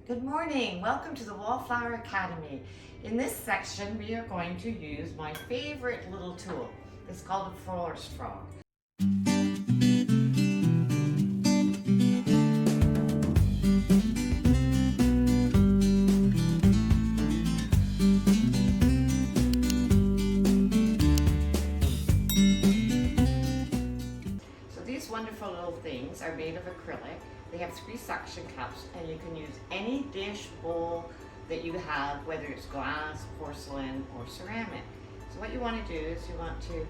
Good morning. Welcome to the Wallflower Academy. In this section, we are going to use my favorite little tool. It's called a Florist frog. So these wonderful little things are made of acrylic. They have 3 suction cups, and you can use any dish, bowl that you have, whether it's glass, porcelain, or ceramic. So what you want to do is you want to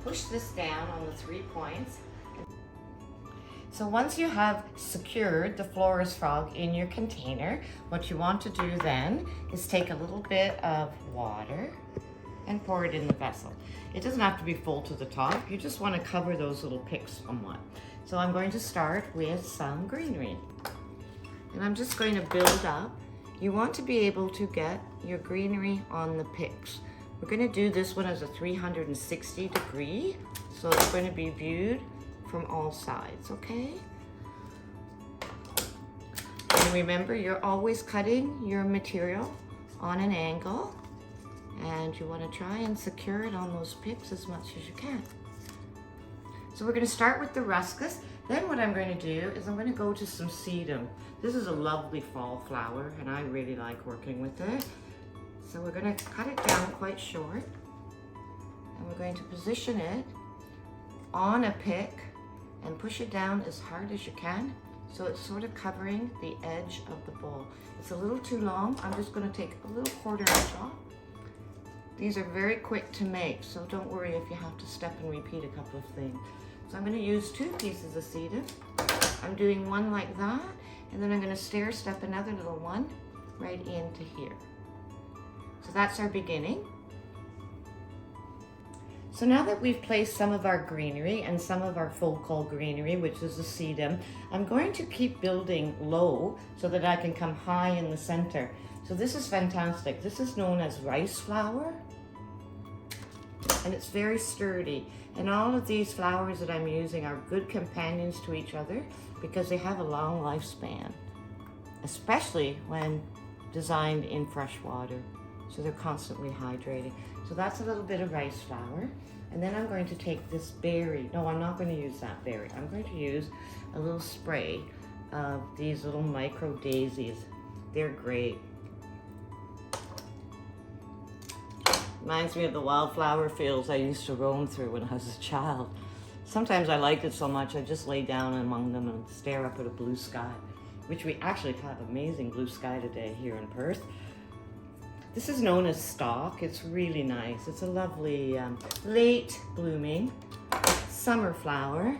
push this down on the 3 points. So once you have secured the Florist frog in your container, what you want to do then is take a little bit of water and pour it in the vessel. It doesn't have to be full to the top. You just want to cover those little picks somewhat. So I'm going to start with some greenery. And I'm just going to build up. You want to be able to get your greenery on the picks. We're going to do this one as a 360 degree. So it's going to be viewed from all sides, okay? And remember, you're always cutting your material on an angle, and you want to try and secure it on those picks as much as you can. So we're going to start with the ruscus. Then what I'm going to do is I'm going to go to some sedum. This is a lovely fall flower, and I really like working with it. So we're going to cut it down quite short, and we're going to position it on a pick and push it down as hard as you can, so it's sort of covering the edge of the bowl. It's a little too long. I'm just going to take a little 1/4 inch off. These are very quick to make, so don't worry if you have to step and repeat a couple of things. So I'm going to use 2 pieces of sedum. I'm doing one like that, and then I'm going to stair step another little one right into here. So that's our beginning. So now that we've placed some of our greenery and some of our focal greenery, which is the sedum, I'm going to keep building low so that I can come high in the center. So this is fantastic. This is known as rice flower, and it's very sturdy. And all of these flowers that I'm using are good companions to each other because they have a long lifespan, especially when designed in fresh water. So they're constantly hydrating. So that's a little bit of rice flower. And then I'm going to take this berry. No, I'm not going to use that berry. I'm going to use a little spray of these little micro daisies. They're great. Reminds me of the wildflower fields I used to roam through when I was a child. Sometimes I liked it so much I just lay down among them and stare up at a blue sky, which we actually have amazing blue sky today here in Perth. This is known as stock. It's really nice. It's a lovely late blooming summer flower.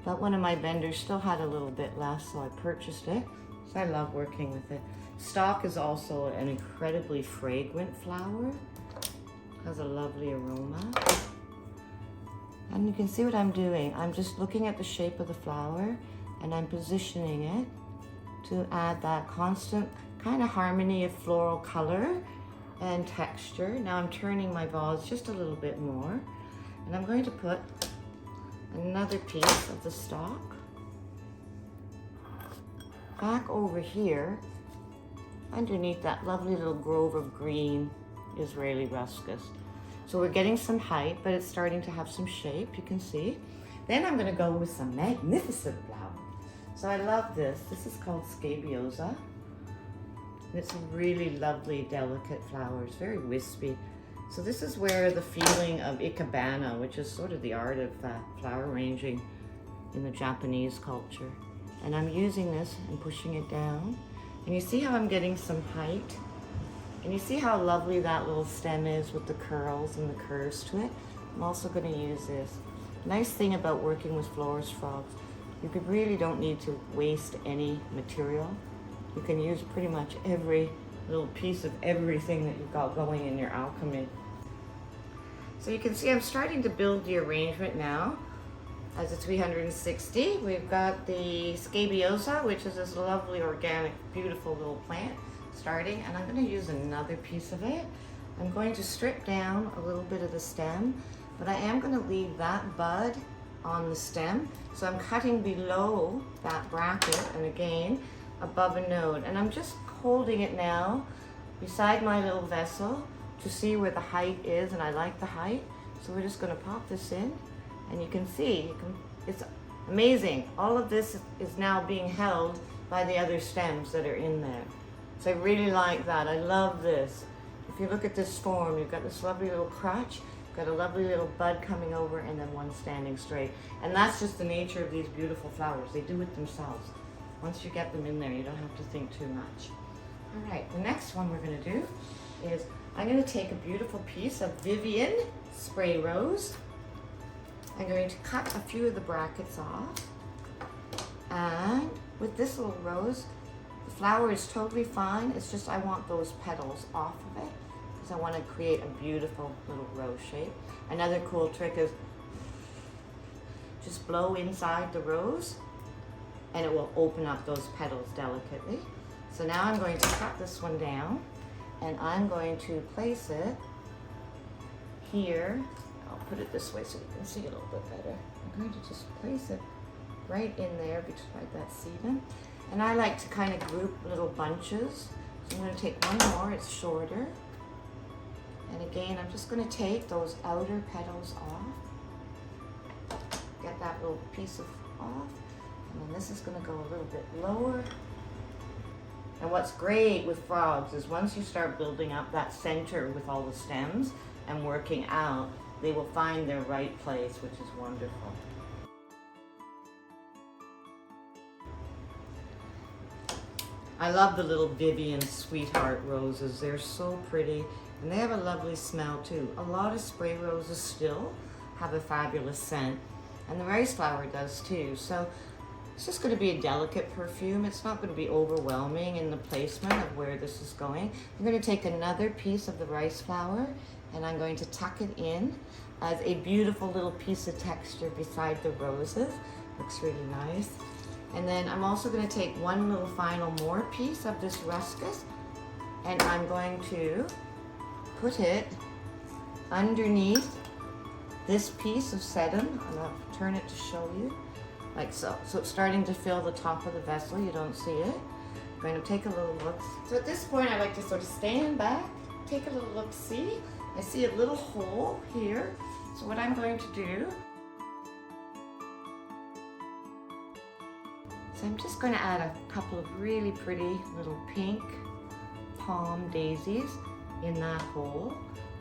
But one of my vendors still had a little bit left, so I purchased it. So I love working with it. Stock is also an incredibly fragrant flower. Has a lovely aroma. And you can see what I'm doing. I'm just looking at the shape of the flower, and I'm positioning it to add that constant kind of harmony of floral color and texture. Now I'm turning my vase just a little bit more, and I'm going to put another piece of the stalk back over here underneath that lovely little grove of green Israeli ruscus. So we're getting some height, but it's starting to have some shape, you can see. Then I'm going to go with some magnificent flowers. So I love this. This is called scabiosa. It's a really lovely, delicate flower. It's very wispy. So this is where the feeling of ikebana, which is sort of the art of flower arranging in the Japanese culture. And I'm using this and pushing it down. And you see how I'm getting some height? And you see how lovely that little stem is with the curls and the curves to it? I'm also going to use this. Nice thing about working with Florist frogs, you really don't need to waste any material. You can use pretty much every little piece of everything that you've got going in your alchemy. So you can see I'm starting to build the arrangement now as a 360. We've got the scabiosa, which is this lovely, organic, beautiful little plant starting, and I'm going to use another piece of it. I'm going to strip down a little bit of the stem, but I am going to leave that bud on the stem. So I'm cutting below that bracket, and again, above a node. And I'm just holding it now beside my little vessel to see where the height is, and I like the height. So we're just gonna pop this in, and you can see, it's amazing. All of this is now being held by the other stems that are in there. So I really like that. I love this. If you look at this form, you've got this lovely little crotch, got a lovely little bud coming over, and then one standing straight. And that's just the nature of these beautiful flowers. They do it themselves. Once you get them in there, you don't have to think too much. All right, the next one we're gonna do is I'm gonna take a beautiful piece of Vivian spray rose. I'm going to cut a few of the brackets off. And with this little rose, the flower is totally fine. It's just I want those petals off of it because I want to create a beautiful little rose shape. Another cool trick is just blow inside the rose and it will open up those petals delicately. So now I'm going to cut this one down and I'm going to place it here. I'll put it this way so you can see it a little bit better. I'm going to just place it right in there beside that sedum. And I like to kind of group little bunches. So I'm going to take one more, it's shorter. And again, I'm just going to take those outer petals off. Get that little piece off. And then this is going to go a little bit lower. And what's great with frogs is once you start building up that center with all the stems and working out, they will find their right place, which is wonderful. I love the little Vivian Sweetheart roses. They're so pretty and they have a lovely smell too. A lot of spray roses still have a fabulous scent and the rice flower does too. So it's just going to be a delicate perfume. It's not going to be overwhelming in the placement of where this is going. I'm going to take another piece of the rice flower and I'm going to tuck it in as a beautiful little piece of texture beside the roses. Looks really nice. And then I'm also going to take one little final more piece of this ruscus and I'm going to put it underneath this piece of sedum. And I'll turn it to show you, like so. So it's starting to fill the top of the vessel. You don't see it. I'm going to take a little look. So at this point, I like to sort of stand back, take a little look, see. I see a little hole here. So what I'm going to do, so I'm just going to add a couple of really pretty little pink palm daisies in that hole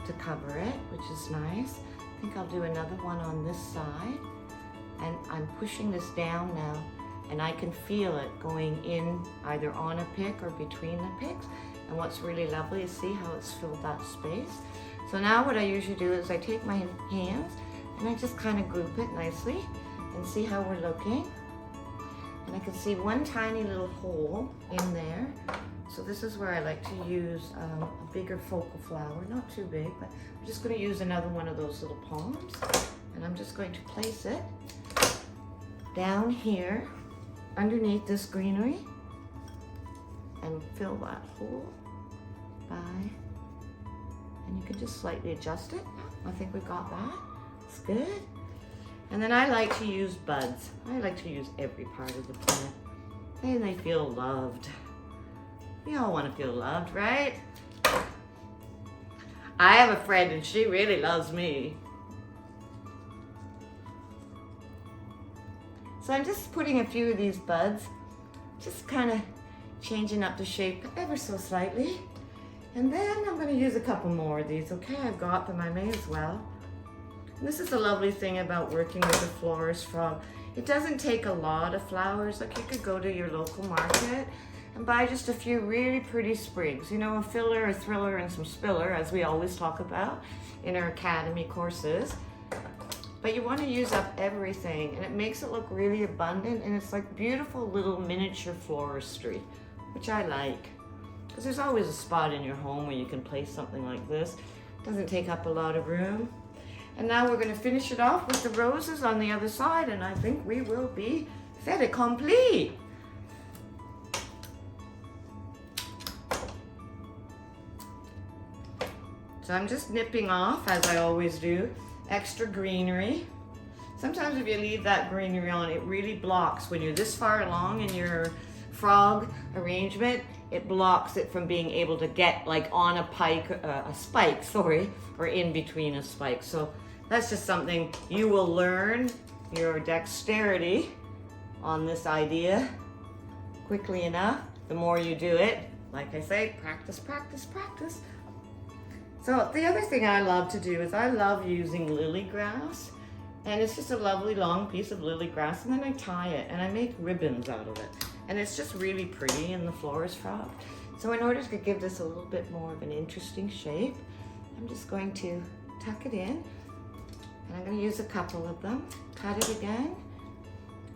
to cover it, which is nice. I think I'll do another one on this side. And I'm pushing this down now and I can feel it going in either on a pick or between the picks. And what's really lovely is see how it's filled that space. So now what I usually do is I take my hands and I just kind of group it nicely and see how we're looking. And I can see one tiny little hole in there. So this is where I like to use a bigger focal flower, not too big, but I'm just going to use another one of those little palms. And I'm just going to place it down here underneath this greenery and fill that hole by, and you can just slightly adjust it. I think we've got that. It's good. And then I like to use buds. I like to use every part of the plant. And they feel loved. We all want to feel loved, right? I have a friend and she really loves me. So I'm just putting a few of these buds, just kind of changing up the shape ever so slightly. And then I'm going to use a couple more of these. Okay, I've got them, I may as well. And this is a lovely thing about working with a florist frog. It doesn't take a lot of flowers. Like you could go to your local market and buy just a few really pretty sprigs. You know, a filler, a thriller, and some spiller, as we always talk about in our academy courses. But you want to use up everything and it makes it look really abundant and it's like beautiful little miniature floristry, which I like. Because there's always a spot in your home where you can place something like this. It doesn't take up a lot of room. And now we're going to finish it off with the roses on the other side and I think we will be fait accompli. So I'm just nipping off, as I always do, extra greenery. Sometimes if you leave that greenery on, it really blocks when you're this far along in your frog arrangement, it blocks it from being able to get like on a spike, sorry, or in between a spike. So that's just something you will learn your dexterity on this idea quickly enough. The more you do it, like I say, practice, practice, practice. So the other thing I love to do is I love using lily grass, and it's just a lovely long piece of lily grass, and then I tie it and I make ribbons out of it, and it's just really pretty in the Florist frog. So in order to give this a little bit more of an interesting shape, I'm just going to tuck it in, and I'm going to use a couple of them, cut it again,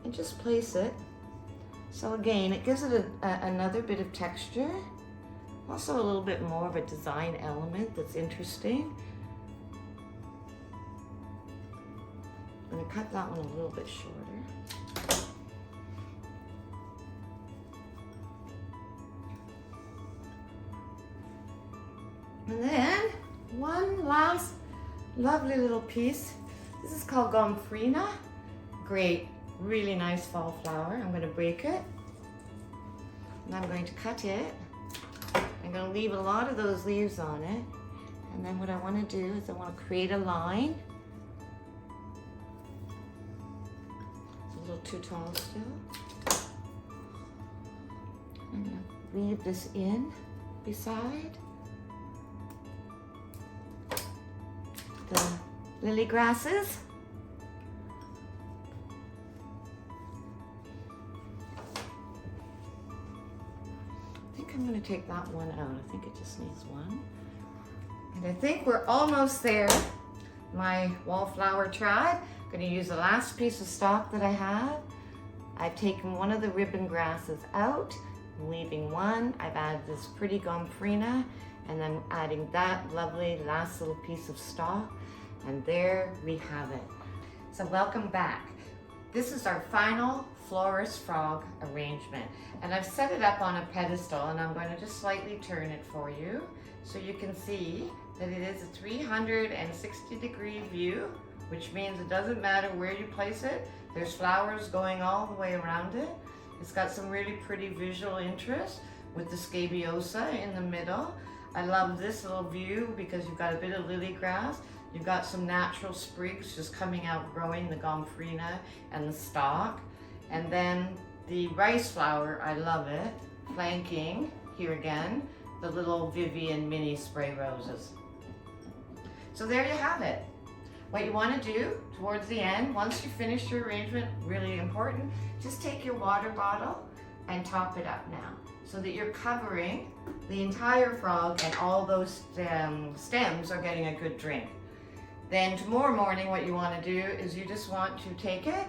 and just place it. So again, it gives it another bit of texture, also a little bit more of a design element that's interesting. I'm going to cut that one a little bit shorter. And then one last lovely little piece. This is called Gomphrena. Great, really nice fall flower. I'm going to break it, and I'm going to cut it. I'm going to leave a lot of those leaves on it, and then what I want to do is I want to create a line. It's a little too tall still. I'm going to leave this in beside the lily grasses. I'm going to take that one out. I think it just needs one. And I think we're almost there. My wallflower tribe. I'm going to use the last piece of stock that I have. I've taken one of the ribbon grasses out. I'm leaving one. I've added this pretty Gomphrena, and then adding that lovely last little piece of stock. And there we have it. So welcome back. This is our final Florist frog arrangement, and I've set it up on a pedestal, and I'm going to just slightly turn it for you so you can see that it is a 360-degree view, which means it doesn't matter where you place it. There's flowers going all the way around it. It's got some really pretty visual interest with the scabiosa in the middle. I love this little view because you've got a bit of lily grass. You've got some natural sprigs just coming out, growing the Gomphrena and the stalk. And then the rice flower, I love it, flanking, here again, the little Vivian mini spray roses. So there you have it. What you want to do towards the end, once you finish your arrangement, really important, just take your water bottle and top it up now so that you're covering the entire frog and all those stems are getting a good drink. Then tomorrow morning, what you want to do is you just want to take it,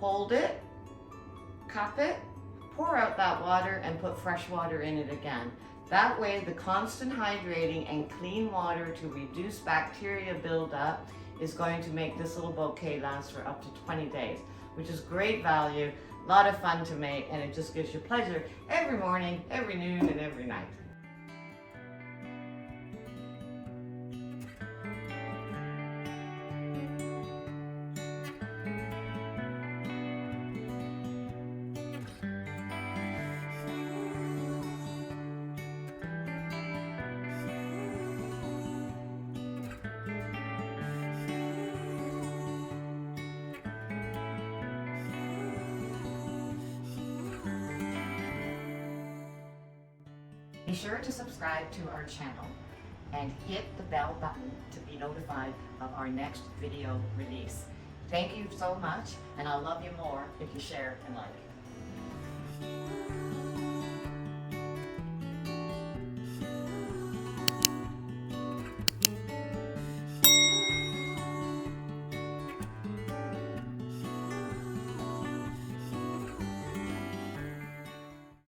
hold it, cup it, pour out that water, and put fresh water in it again. That way, the constant hydrating and clean water to reduce bacteria buildup is going to make this little bouquet last for up to 20 days, which is great value, a lot of fun to make, and it just gives you pleasure every morning, every noon, and every night. Be sure to subscribe to our channel and hit the bell button to be notified of our next video release. Thank you so much, and I'll love you more if you share and like.